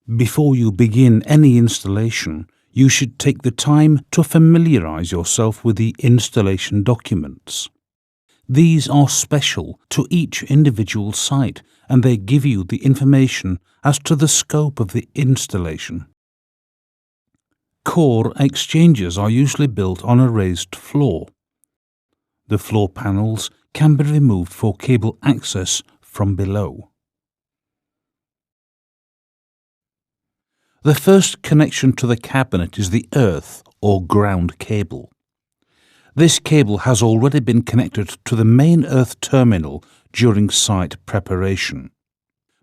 Before you begin any installation, you should take the time to familiarize yourself with the installation documents. These are special to each individual site, and they give you the information as to the scope of the installation. Core exchanges are usually built on a raised floor. The floor panels can be removed for cable access from below. The first connection to the cabinet is the earth or ground cable. This cable has already been connected to the main earth terminal during site preparation.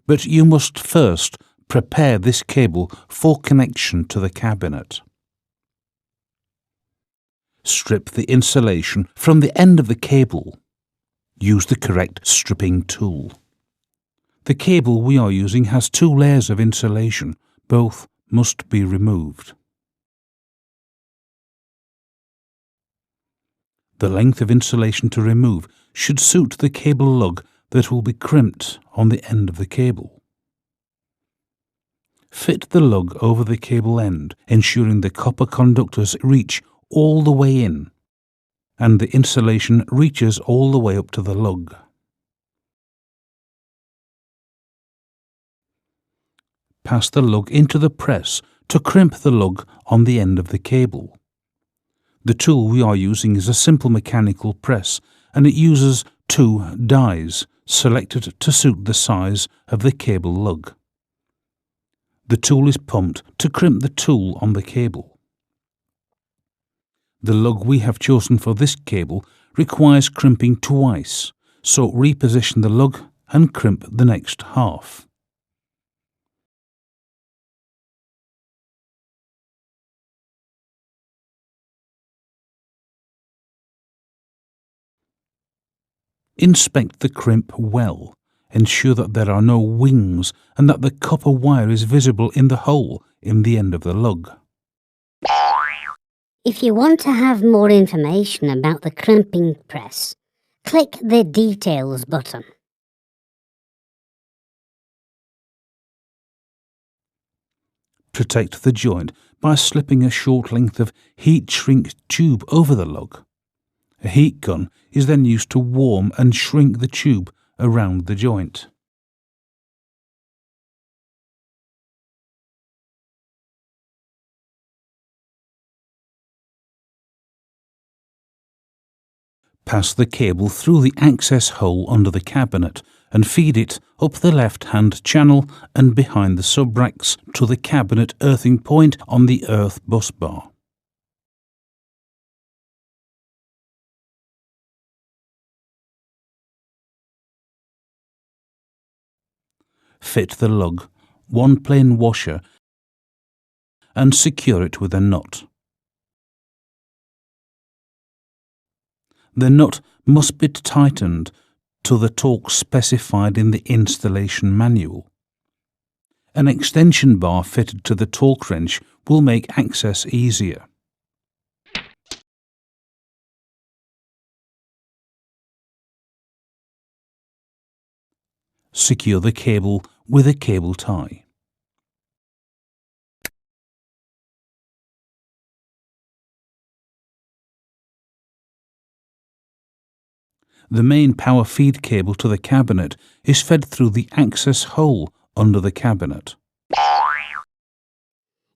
But you must first prepare this cable for connection to the cabinet. Strip the insulation from the end of the cable. Use the correct stripping tool. The cable we are using has 2 layers of insulation. Both must be removed. The length of insulation to remove should suit the cable lug that will be crimped on the end of the cable. Fit the lug over the cable end, ensuring the copper conductors reach all the way in, and the insulation reaches all the way up to the lug. Pass the lug into the press to crimp the lug on the end of the cable. The tool we are using is a simple mechanical press, and it uses 2 dies selected to suit the size of the cable lug. The tool is pumped to crimp the tool on the cable. The lug we have chosen for this cable requires crimping twice, so reposition the lug and crimp the next half. Inspect the crimp well. Ensure that there are no wings and that the copper wire is visible in the hole in the end of the lug. If you want to have more information about the crimping press, click the Details button. Protect the joint by slipping a short length of heat shrink tube over the lug. A heat gun is then used to warm and shrink the tube around the joint. Pass the cable through the access hole under the cabinet and feed it up the left-hand channel and behind the sub-racks to the cabinet earthing point on the earth bus bar. Fit the lug, 1 plain washer, and secure it with a nut. The nut must be tightened to the torque specified in the installation manual. An extension bar fitted to the torque wrench will make access easier. Secure the cable with a cable tie. The main power feed cable to the cabinet is fed through the access hole under the cabinet.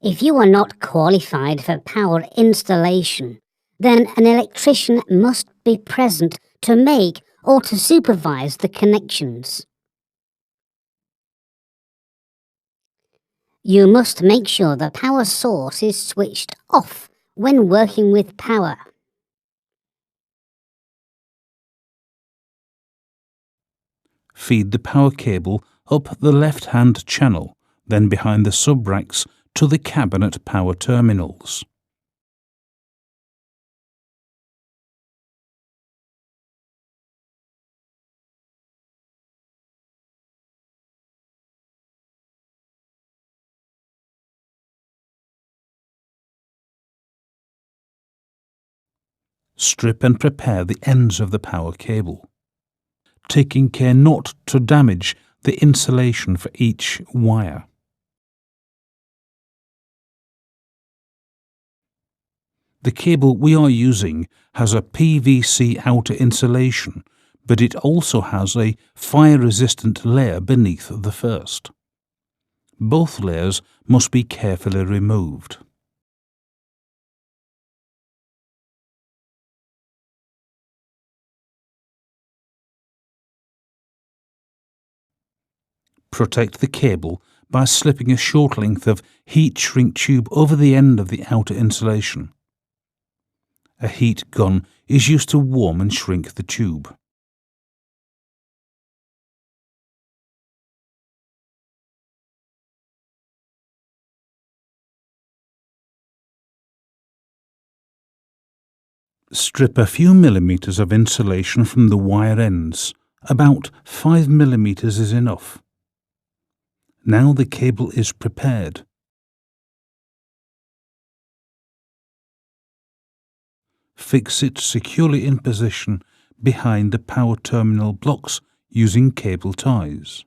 If you are not qualified for power installation, then an electrician must be present to make or to supervise the connections. You must make sure the power source is switched off when working with power. Feed the power cable up the left-hand channel, then behind the sub-racks to the cabinet power terminals. Strip and prepare the ends of the power cable, taking care not to damage the insulation for each wire. The cable we are using has a PVC outer insulation, but it also has a fire-resistant layer beneath the first. Both layers must be carefully removed. Protect the cable by slipping a short length of heat shrink tube over the end of the outer insulation. A heat gun is used to warm and shrink the tube. Strip a few millimeters of insulation from the wire ends. About 5 millimeters is enough. Now the cable is prepared. Fix it securely in position behind the power terminal blocks using cable ties.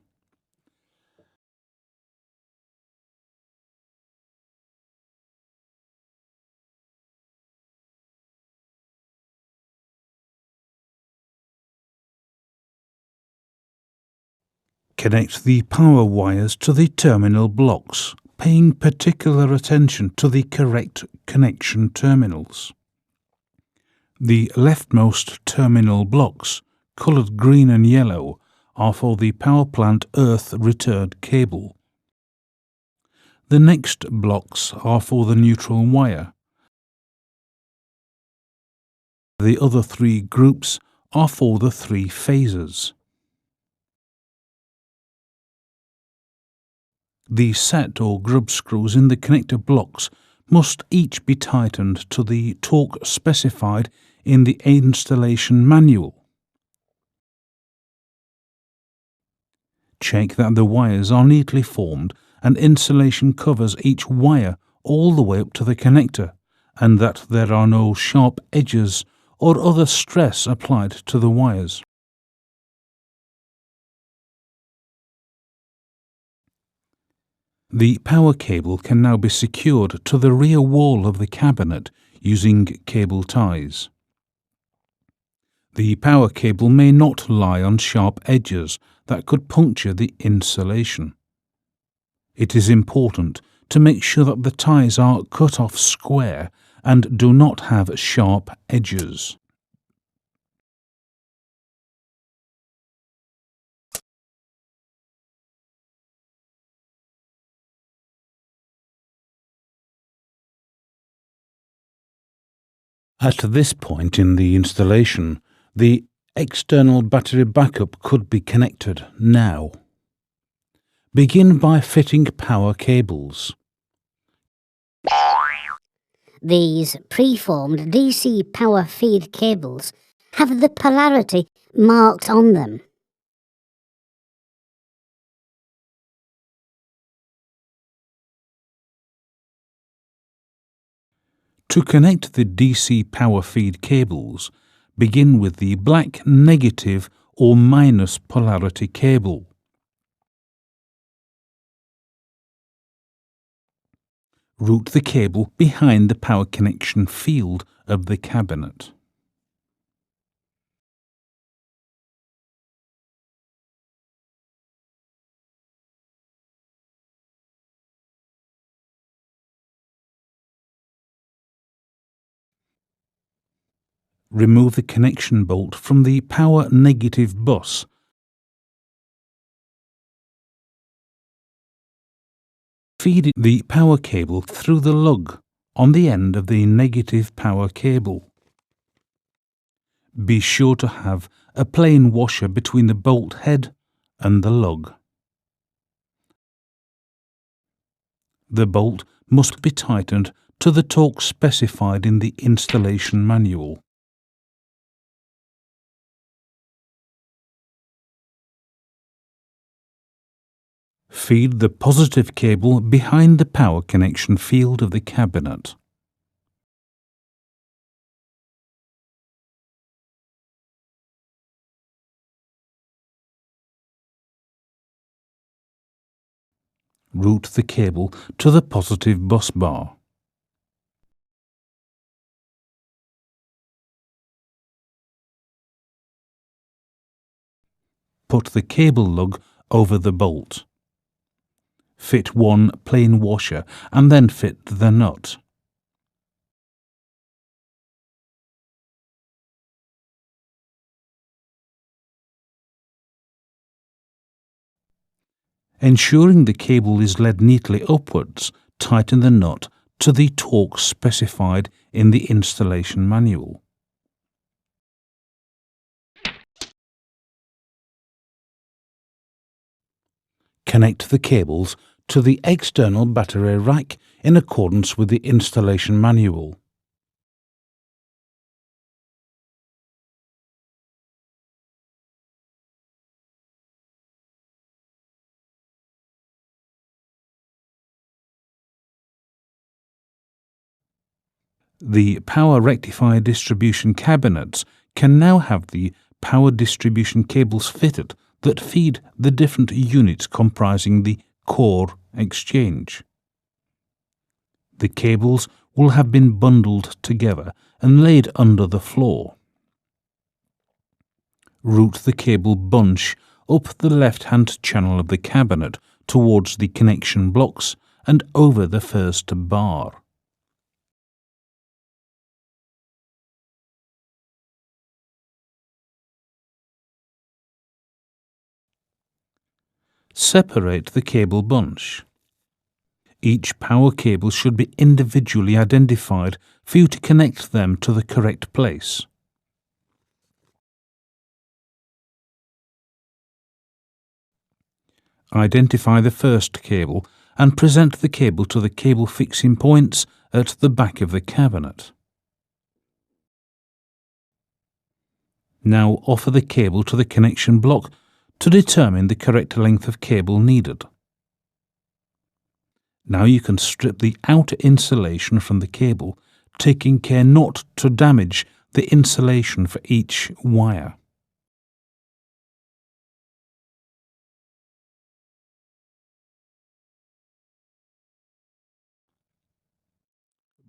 Connect the power wires to the terminal blocks, paying particular attention to the correct connection terminals. The leftmost terminal blocks, coloured green and yellow, are for the power plant earth return cable. The next blocks are for the neutral wire. The other three groups are for the three phases. The set or grub screws in the connector blocks must each be tightened to the torque specified in the installation manual. Check that the wires are neatly formed and insulation covers each wire all the way up to the connector, and that there are no sharp edges or other stress applied to the wires. The power cable can now be secured to the rear wall of the cabinet using cable ties. The power cable may not lie on sharp edges that could puncture the insulation. It is important to make sure that the ties are cut off square and do not have sharp edges. At this point in the installation, the external battery backup could be connected now. Begin by fitting power cables. These preformed DC power feed cables have the polarity marked on them. To connect the DC power feed cables, begin with the black negative or minus polarity cable. Route the cable behind the power connection field of the cabinet. Remove the connection bolt from the power negative bus. Feed the power cable through the lug on the end of the negative power cable. Be sure to have a plain washer between the bolt head and the lug. The bolt must be tightened to the torque specified in the installation manual. Feed the positive cable behind the power connection field of the cabinet. Route the cable to the positive bus bar. put the cable lug over the bolt. Fit one plain washer and then fit the nut. Ensuring the cable is led neatly upwards, tighten the nut to the torque specified in the installation manual. Connect the cables to the external battery rack in accordance with the installation manual. The power rectifier distribution cabinets can now have the power distribution cables fitted that feed the different units comprising the core exchange. The cables will have been bundled together and laid under the floor. Route the cable bunch up the left-hand channel of the cabinet towards the connection blocks and over the first bar. Separate the cable bunch. Each power cable should be individually identified for you to connect them to the correct place. Identify the first cable and present the cable to the cable fixing points at the back of the cabinet. Now offer the cable to the connection block to determine the correct length of cable needed. Now you can strip the outer insulation from the cable, taking care not to damage the insulation for each wire.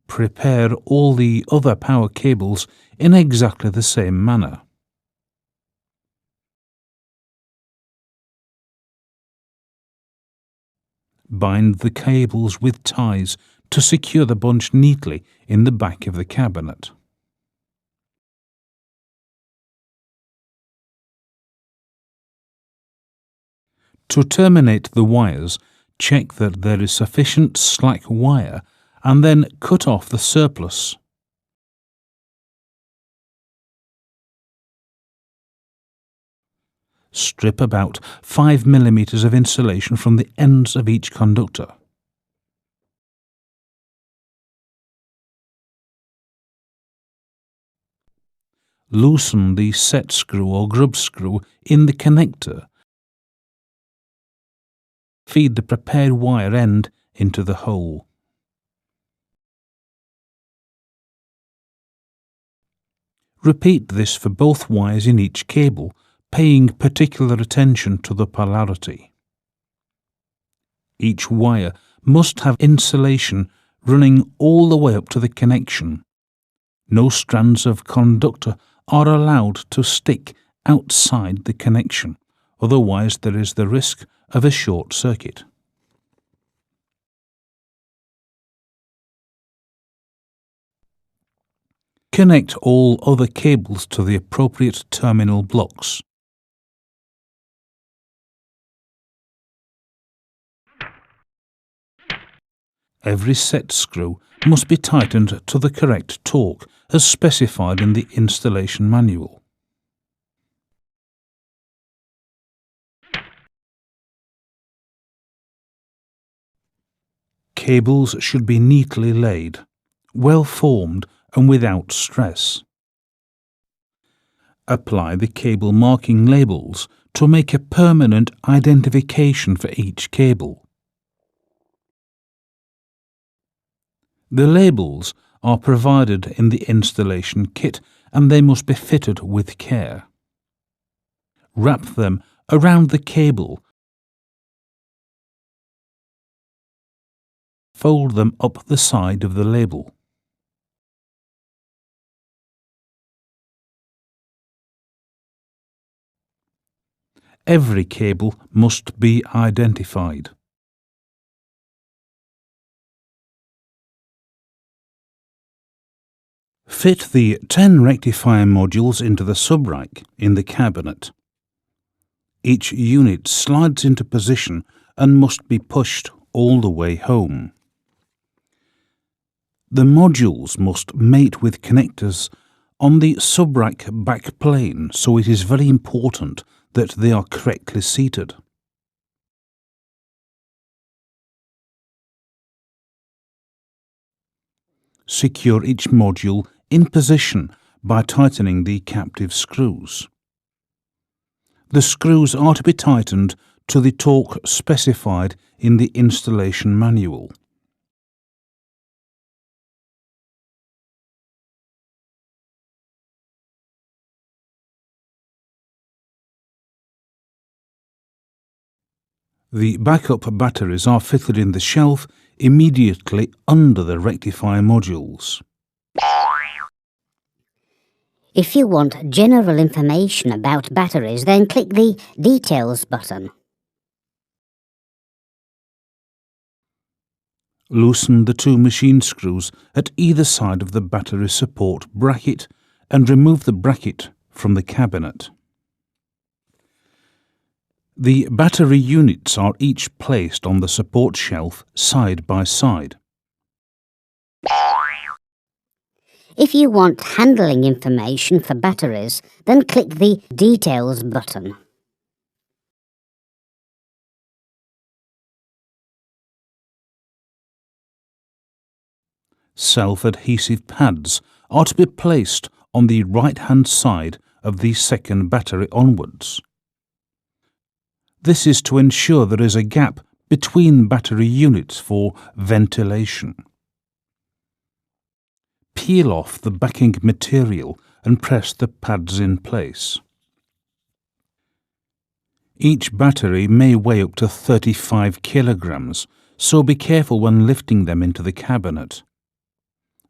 Prepare all the other power cables in exactly the same manner. Bind the cables with ties to secure the bunch neatly in the back of the cabinet. To terminate the wires, check that there is sufficient slack wire and then cut off the surplus. Strip about 5 mm of insulation from the ends of each conductor. Loosen the set screw or grub screw in the connector. Feed the prepared wire end into the hole. Repeat this for both wires in each cable, paying particular attention to the polarity. Each wire must have insulation running all the way up to the connection. No strands of conductor are allowed to stick outside the connection, otherwise there is the risk of a short circuit. Connect all other cables to the appropriate terminal blocks. Every set screw must be tightened to the correct torque as specified in the installation manual. Cables should be neatly laid, well formed and without stress. Apply the cable marking labels to make a permanent identification for each cable. The labels are provided in the installation kit and they must be fitted with care. Wrap them around the cable. Fold them up the side of the label. Every cable must be identified. Fit the 10 rectifier modules into the subrack in the cabinet. Each unit slides into position and must be pushed all the way home. The modules must mate with connectors on the subrack back plane, so it is very important that they are correctly seated. Secure each module in position by tightening the captive screws. The screws are to be tightened to the torque specified in the installation manual. The backup batteries are fitted in the shelf immediately under the rectifier modules. If you want general information about batteries, then click the Details button. Loosen the 2 machine screws at either side of the battery support bracket and remove the bracket from the cabinet. The battery units are each placed on the support shelf side by side. If you want handling information for batteries, then click the Details button. Self-adhesive pads are to be placed on the right-hand side of the second battery onwards. This is to ensure there is a gap between battery units for ventilation. Peel off the backing material and press the pads in place. Each battery may weigh up to 35 kilograms, so be careful when lifting them into the cabinet.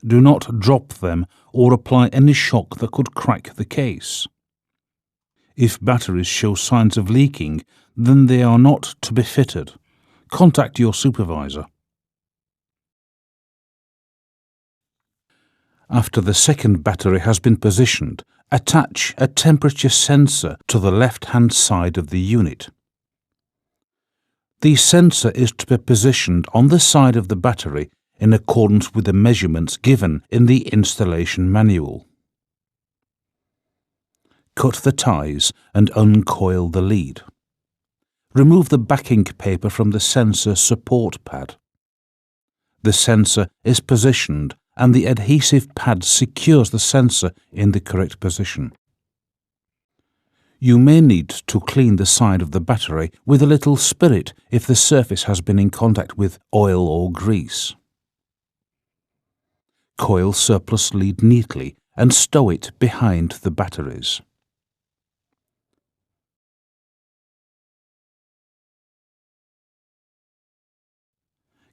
Do not drop them or apply any shock that could crack the case. If batteries show signs of leaking, then they are not to be fitted. Contact your supervisor. After the second battery has been positioned, attach a temperature sensor to the left-hand side of the unit. The sensor is to be positioned on the side of the battery in accordance with the measurements given in the installation manual. Cut the ties and uncoil the lead. Remove the backing paper from the sensor support pad. The sensor is positioned and the adhesive pad secures the sensor in the correct position. You may need to clean the side of the battery with a little spirit if the surface has been in contact with oil or grease. Coil surplus lead neatly and stow it behind the batteries.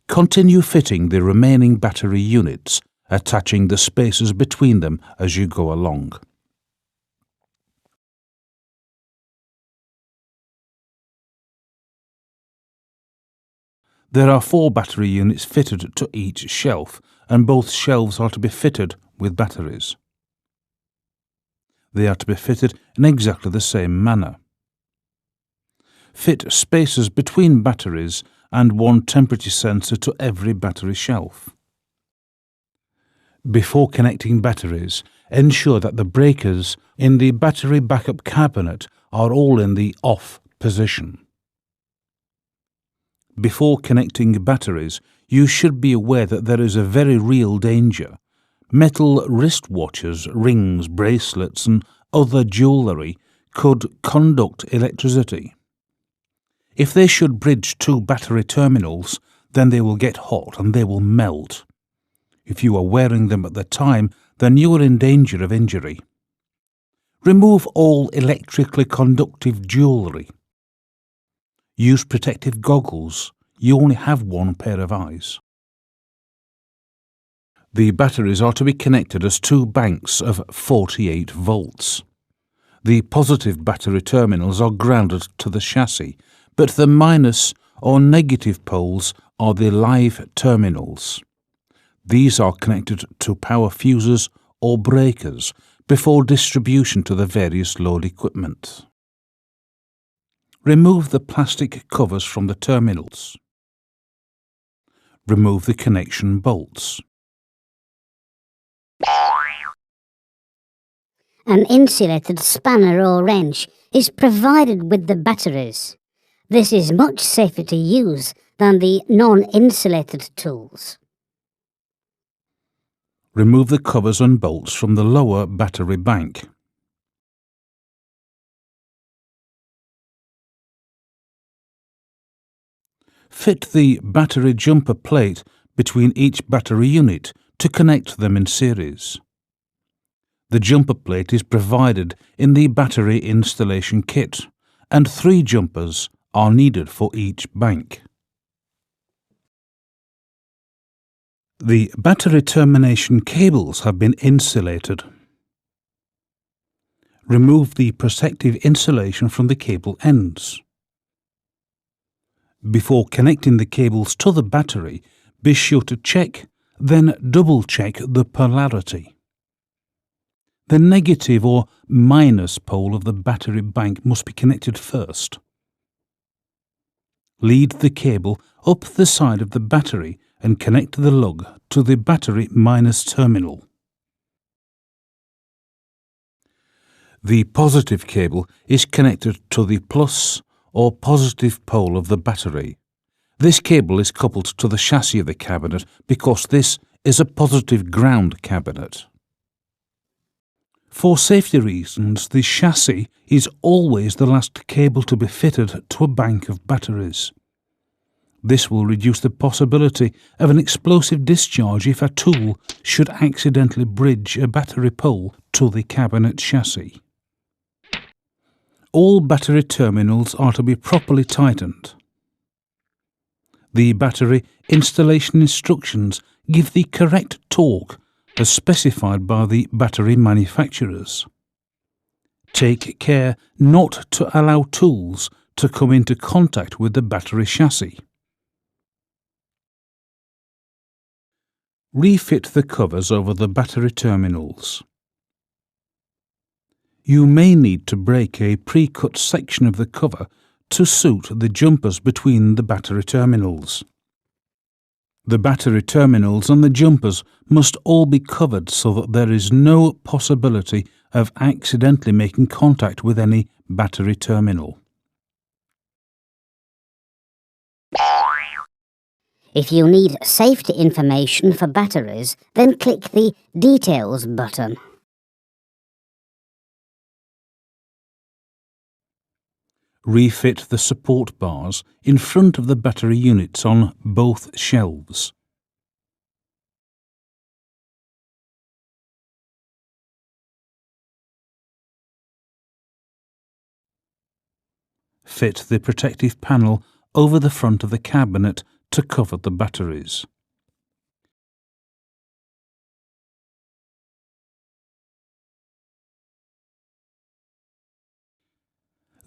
Continue fitting the remaining battery units, attaching the spacers between them as you go along. There are 4 battery units fitted to each shelf, and both shelves are to be fitted with batteries. They are to be fitted in exactly the same manner. Fit spacers between batteries and 1 temperature sensor to every battery shelf. Before connecting batteries, ensure that the breakers in the battery backup cabinet are all in the off position. Before connecting batteries, you should be aware that there is a very real danger. Metal wristwatches, rings, bracelets and other jewellery could conduct electricity. If they should bridge 2 battery terminals, then they will get hot and they will melt. If you are wearing them at the time, then you are in danger of injury. Remove all electrically conductive jewellery. Use protective goggles. You only have 1 pair of eyes. The batteries are to be connected as 2 banks of 48 volts. The positive battery terminals are grounded to the chassis, but the minus or negative poles are the live terminals. These are connected to power fuses or breakers before distribution to the various load equipment. Remove the plastic covers from the terminals. Remove the connection bolts. An insulated spanner or wrench is provided with the batteries. This is much safer to use than the non-insulated tools. Remove the covers and bolts from the lower battery bank. Fit the battery jumper plate between each battery unit to connect them in series. The jumper plate is provided in the battery installation kit, and 3 jumpers are needed for each bank. The battery termination cables have been insulated. Remove the protective insulation from the cable ends. Before connecting the cables to the battery, be sure to check, then double-check the polarity. The negative or minus pole of the battery bank must be connected first. Lead the cable up the side of the battery and connect the lug to the battery minus terminal. The positive cable is connected to the plus or positive pole of the battery. This cable is coupled to the chassis of the cabinet because this is a positive ground cabinet. For safety reasons, the chassis is always the last cable to be fitted to a bank of batteries. This will reduce the possibility of an explosive discharge if a tool should accidentally bridge a battery pole to the cabinet chassis. All battery terminals are to be properly tightened. The battery installation instructions give the correct torque as specified by the battery manufacturers. Take care not to allow tools to come into contact with the battery chassis. Refit the covers over the battery terminals. You may need to break a pre-cut section of the cover to suit the jumpers between the battery terminals. The battery terminals and the jumpers must all be covered so that there is no possibility of accidentally making contact with any battery terminal. If you need safety information for batteries, then click the Details button. Refit the support bars in front of the battery units on both shelves. Fit the protective panel over the front of the cabinet to cover the batteries.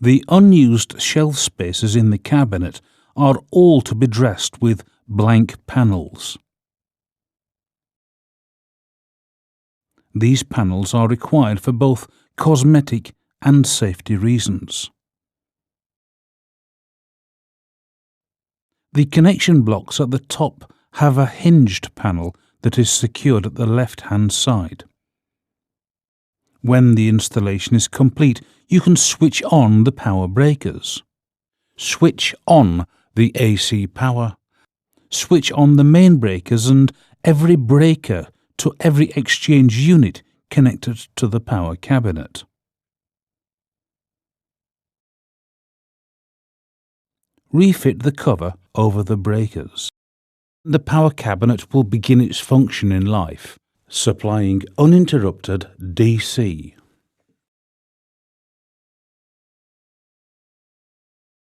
The unused shelf spaces in the cabinet are all to be dressed with blank panels. These panels are required for both cosmetic and safety reasons. The connection blocks at the top have a hinged panel that is secured at the left-hand side. When the installation is complete, you can switch on the power breakers. Switch on the AC power. Switch on the main breakers and every breaker to every exchange unit connected to the power cabinet. Refit the cover over the breakers. The power cabinet will begin its function in life, supplying uninterrupted DC.